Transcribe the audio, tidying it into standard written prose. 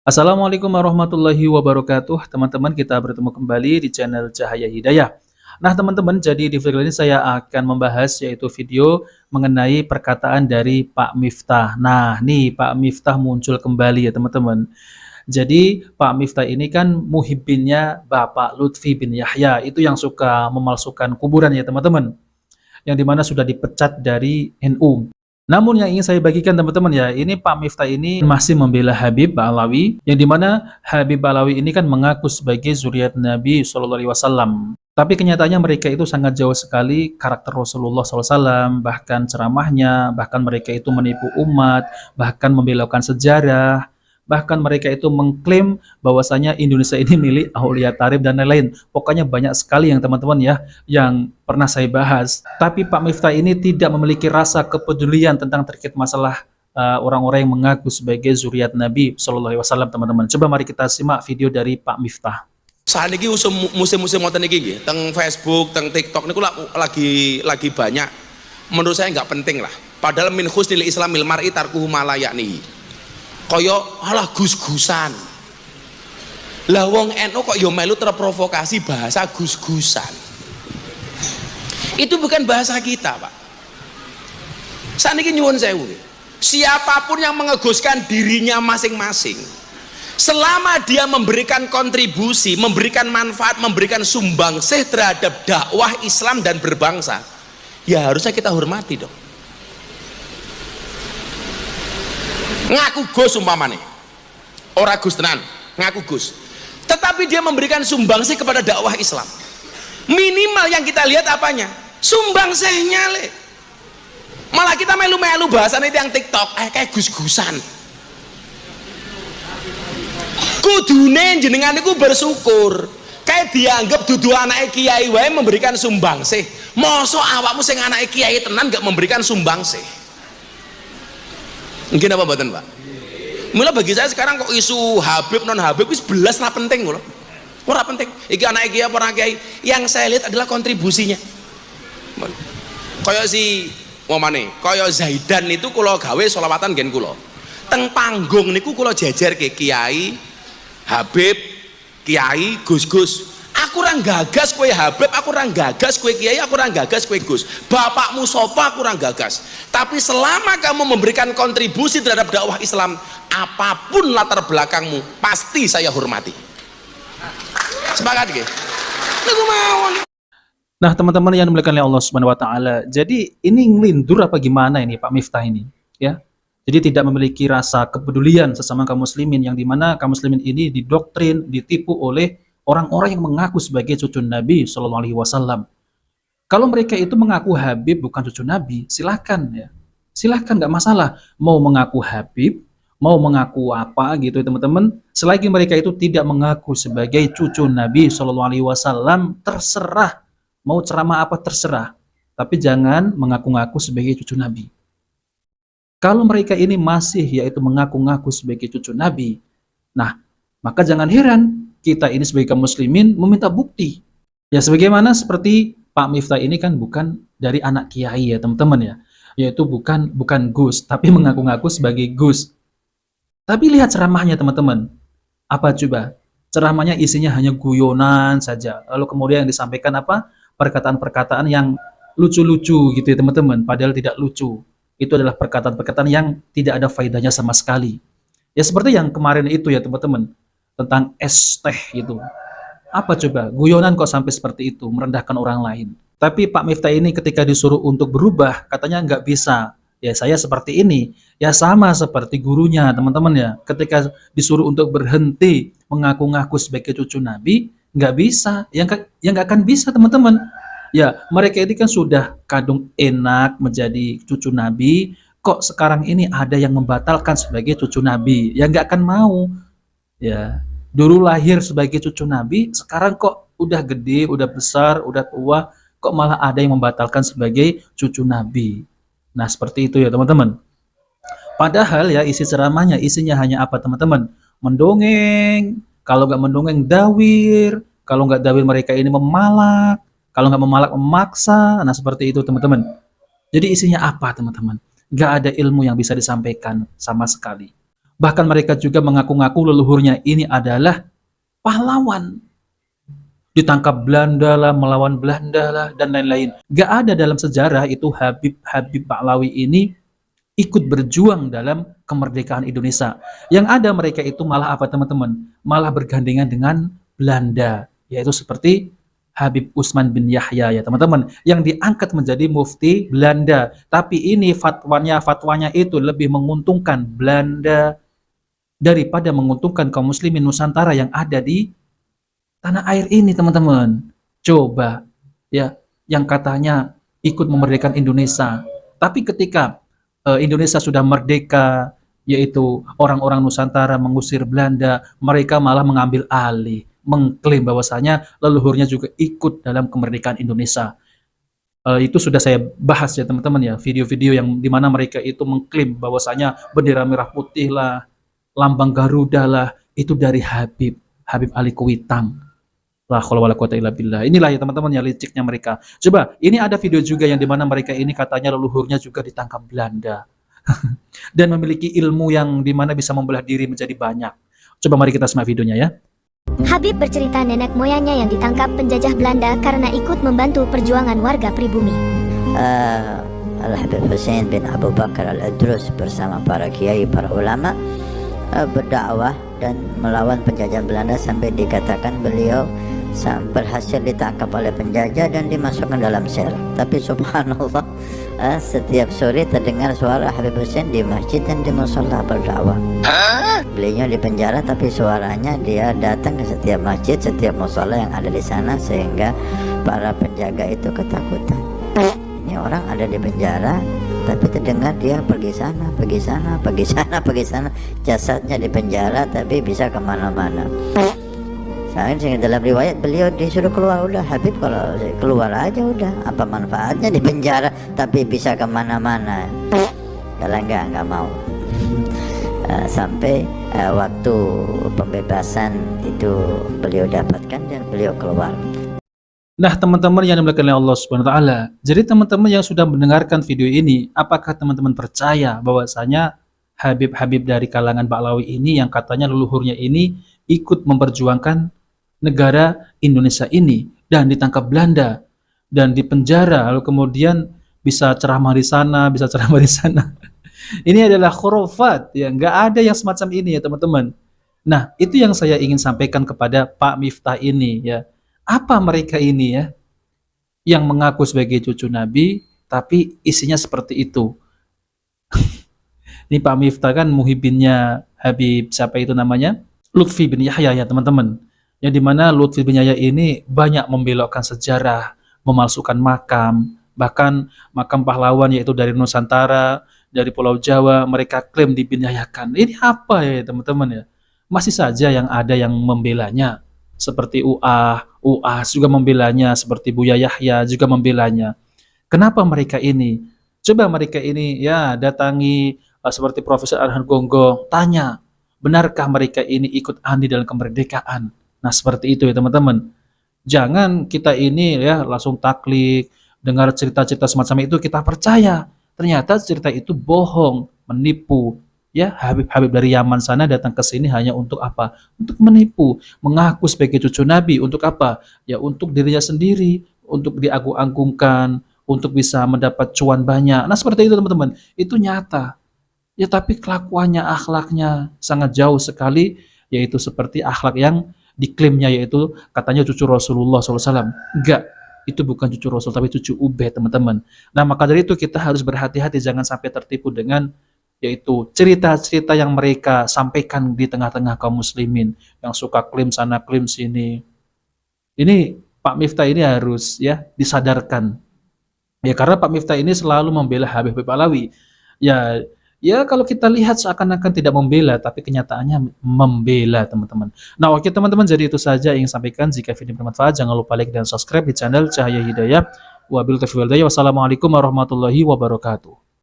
Assalamualaikum warahmatullahi wabarakatuh. Teman-teman, kita bertemu kembali di channel Cahaya Hidayah. Nah, teman-teman, jadi di video ini saya akan membahas yaitu video mengenai perkataan dari Pak Miftah. Nah, nih Pak Miftah muncul kembali ya, teman-teman. Jadi, Pak Miftah ini kan muhibbinnya Bapak Lutfi bin Yahya, itu yang suka memalsukan kuburan ya, teman-teman. Yang dimana sudah dipecat dari NU. Namun yang ingin saya bagikan teman-teman ya, ini Pak Miftah ini masih membela Habib Ba'alawi, yang dimana Habib Ba'alawi ini kan mengaku sebagai zuriat Nabi SAW. Tapi kenyataannya mereka itu sangat jauh sekali karakter Rasulullah SAW, bahkan ceramahnya, bahkan mereka itu menipu umat, bahkan membelokkan sejarah, bahkan mereka itu mengklaim bahwasanya Indonesia ini milik Aulia Tharib dan lain-lain. Pokoknya banyak sekali yang teman-teman ya, yang pernah saya bahas. Tapi Pak Miftah ini tidak memiliki rasa kepedulian tentang terkait masalah orang-orang yang mengaku sebagai zuriat Nabi SAW, teman-teman. Coba mari kita simak video dari Pak Miftah. Saat ini musim-musim ngoten iki nggih, teng Facebook, teng TikTok niku lagi banyak. Menurut saya nggak penting lah. Padahal min husnil islamil mar'i tarkuhu ma la ya'nihi. Kaya alah gus-gusan. Lah wong NU kok yo melu terprovokasi bahasa gus-gusan. Itu bukan bahasa kita, Pak. Saniki nyuwun sewu. Siapapun yang mengegoskan dirinya masing-masing, selama dia memberikan kontribusi, memberikan manfaat, memberikan sumbangsih terhadap dakwah Islam dan berbangsa, ya harusnya kita hormati dong. Ngaku Gus umpamane, ora Gus tenan, ngaku Gus, tetapi dia memberikan sumbangsih kepada dakwah Islam. Minimal yang kita lihat apanya? Sumbangsihnya le. Malah kita melu-melu bahasan itu yang TikTok, kayak gus-gusan. Kudune jenengan niku bersyukur, kayak dianggap dudu anake kiai wae memberikan sumbangsih. Mosok awakmu sing anake kiai tenan gak memberikan sumbangsih? Mungkin apa mboten, Pak? Mula bagi saya sekarang kok isu Habib non Habib wis belas lah penting lho. Ora penting. Iki anake kiai apa ora kiai? Yang saya lihat adalah kontribusinya. Kaya si ngomane, kaya Zaidan itu kula gawe sholawatan gen kula. Teng panggung niku kula jejerke kiai, Habib, kiai, gus-gus. Aku orang gagas kue Habib, aku orang gagas kue kiai, aku orang gagas kue gus. Bapakmu sopa, aku orang gagas. Tapi selama kamu memberikan kontribusi terhadap dakwah Islam, apapun latar belakangmu, pasti saya hormati. Sepakat gak? Nah, teman-teman yang dimuliakan oleh Allah Subhanahu wa taala. Jadi ini ngelindur apa gimana ini Pak Miftah ini, ya? Jadi tidak memiliki rasa kepedulian sesama kaum muslimin, yang dimana kaum muslimin ini didoktrin, ditipu oleh orang-orang yang mengaku sebagai cucu Nabi Shallallahu Alaihi Wasallam. Kalau mereka itu mengaku Habib bukan cucu Nabi, silakan ya, silakan, nggak masalah. Mau mengaku Habib, mau mengaku apa gitu teman-teman, selagi mereka itu tidak mengaku sebagai cucu Nabi Shallallahu Alaihi Wasallam, terserah. Mau ceramah apa terserah, tapi jangan mengaku-ngaku sebagai cucu Nabi. Kalau mereka ini masih yaitu mengaku-ngaku sebagai cucu Nabi, nah maka jangan heran kita ini sebagai kaum muslimin meminta bukti. Ya sebagaimana seperti Pak Miftah ini kan bukan dari anak kiai ya teman-teman ya, yaitu bukan Gus, tapi mengaku-ngaku sebagai Gus. Tapi lihat ceramahnya teman-teman. Apa coba? Ceramahnya isinya hanya guyonan saja. Lalu kemudian yang disampaikan apa? Perkataan-perkataan yang lucu-lucu gitu ya teman-teman, padahal tidak lucu. Itu adalah perkataan-perkataan yang tidak ada faedahnya sama sekali. Ya seperti yang kemarin itu ya teman-teman, tentang es teh gitu. Apa coba? Guyonan kok sampai seperti itu, merendahkan orang lain. Tapi Pak Miftah ini ketika disuruh untuk berubah, katanya nggak bisa. Ya saya seperti ini, ya sama seperti gurunya teman-teman ya. Ketika disuruh untuk berhenti mengaku-ngaku sebagai cucu Nabi, nggak bisa. Yang nggak akan bisa teman-teman. Ya mereka ini kan sudah kadung enak menjadi cucu Nabi, kok sekarang ini ada yang membatalkan sebagai cucu Nabi, ya nggak akan mau. Ya, dulu lahir sebagai cucu Nabi, sekarang kok udah gede, udah besar, udah tua, kok malah ada yang membatalkan sebagai cucu Nabi. Nah, seperti itu ya teman-teman. Padahal ya isi ceramahnya, isinya hanya apa teman-teman? Mendongeng, kalau nggak mendongeng dawir, kalau nggak dawir mereka ini memalak, kalau nggak memalak memaksa, nah seperti itu teman-teman. Jadi isinya apa teman-teman? Nggak ada ilmu yang bisa disampaikan sama sekali. Bahkan mereka juga mengaku-ngaku leluhurnya ini adalah pahlawan. Ditangkap Belanda lah, melawan Belanda lah, dan lain-lain. Gak ada dalam sejarah itu Habib Ba'lawi ini ikut berjuang dalam kemerdekaan Indonesia. Yang ada mereka itu malah apa teman-teman? Malah bergandengan dengan Belanda, yaitu seperti Habib Utsman bin Yahya ya teman-teman, yang diangkat menjadi mufti Belanda. Tapi ini fatwanya itu lebih menguntungkan Belanda daripada menguntungkan kaum muslimin Nusantara yang ada di tanah air ini teman-teman. Coba ya, yang katanya ikut memerdekakan Indonesia, tapi ketika Indonesia sudah merdeka, yaitu orang-orang Nusantara mengusir Belanda, mereka malah mengambil alih, mengklaim bahwasanya leluhurnya juga ikut dalam kemerdekaan Indonesia. Itu sudah saya bahas ya teman-teman ya, video-video yang dimana mereka itu mengklaim bahwasanya bendera merah putih lah, lambang Garuda lah, itu dari Habib Ali Kuitang. La haula wala quwata illa billah. Inilah ya teman-teman ya liciknya mereka. Coba, ini ada video juga yang dimana mereka ini katanya leluhurnya juga ditangkap Belanda. Dan memiliki ilmu yang dimana bisa membelah diri menjadi banyak. Coba mari kita simak videonya ya. Habib bercerita nenek moyangnya yang ditangkap penjajah Belanda karena ikut membantu perjuangan warga pribumi. Al-Habib Hussein bin Abu Bakar Al-Idrus bersama para kiai, para ulama berdakwah dan melawan penjajah Belanda sampai dikatakan beliau berhasil ditangkap oleh penjajah dan dimasukkan dalam sel. Tapi subhanallah, setiap sore terdengar suara Habib Hussein di masjid dan di mushola berdakwah. Beliau di penjara tapi suaranya dia datang ke setiap masjid, setiap mushola yang ada di sana, sehingga para penjaga itu ketakutan. Ini orang ada di penjara tapi terdengar dia pergi sana, pergi sana, pergi sana, pergi sana. Jasadnya di penjara tapi bisa kemana-mana. Sehingga dalam riwayat beliau disuruh keluar, udah Habib kalau keluar aja udah, apa manfaatnya di penjara tapi bisa kemana-mana. Kalau enggak mau. Sampai waktu pembebasan itu beliau dapatkan dan beliau keluar. Nah teman-teman yang dimuliakan oleh Allah Subhanahu wa Ta'ala, jadi teman-teman yang sudah mendengarkan video ini, apakah teman-teman percaya bahwasanya Habib-Habib dari kalangan Ba'lawi ini yang katanya leluhurnya ini ikut memperjuangkan negara Indonesia ini dan ditangkap Belanda dan dipenjara, lalu kemudian bisa ceramah di sana, bisa ceramah di sana. Ini adalah khurafat ya, nggak ada yang semacam ini ya teman-teman. Nah itu yang saya ingin sampaikan kepada Pak Miftah ini ya. Apa mereka ini ya yang mengaku sebagai cucu Nabi tapi isinya seperti itu. Ini Pak Miftah kan muhibinnya Habib siapa itu namanya? Lutfi bin Yahya ya teman-teman. Yang dimana Lutfi bin Yahya ini banyak membelokkan sejarah, memalsukan makam, bahkan makam pahlawan yaitu dari Nusantara, dari Pulau Jawa, mereka klaim dibinayakan. Ini apa ya teman-teman ya? Masih saja yang ada yang membelanya, seperti UAS juga membelanya, seperti Buya Yahya juga membelanya. Kenapa mereka ini? Coba mereka ini ya datangi seperti Profesor Arhan Gonggong, tanya, benarkah mereka ini ikut andil dalam kemerdekaan? Nah seperti itu ya teman-teman. Jangan kita ini ya langsung taklid, dengar cerita-cerita semacam itu kita percaya. Ternyata cerita itu bohong, menipu. Ya Habib-Habib dari Yaman sana datang ke sini hanya untuk apa? Untuk menipu, mengaku sebagai cucu Nabi. Untuk apa? Ya untuk dirinya sendiri, untuk diagung-agungkan, untuk bisa mendapat cuan banyak. Nah seperti itu teman-teman. Itu nyata. Ya tapi kelakuannya, akhlaknya sangat jauh sekali, yaitu seperti akhlak yang diklaimnya yaitu katanya cucu Rasulullah SAW. Enggak, itu bukan cucu Rasul tapi cucu Ubay teman-teman. Nah maka dari itu kita harus berhati-hati jangan sampai tertipu dengan yaitu cerita-cerita yang mereka sampaikan di tengah-tengah kaum muslimin yang suka klaim sana klaim sini. Ini Pak Miftah ini harus ya disadarkan. Ya karena Pak Miftah ini selalu membela Habib Ba'lawi. Ya kalau kita lihat seakan-akan tidak membela, tapi kenyataannya membela teman-teman. Nah oke teman-teman, jadi itu saja yang ingin sampaikan. Jika video bermanfaat, jangan lupa like dan subscribe di channel Cahaya Hidayah. Wabillahi taufiq wal hidayah. Wassalamualaikum warahmatullahi wabarakatuh.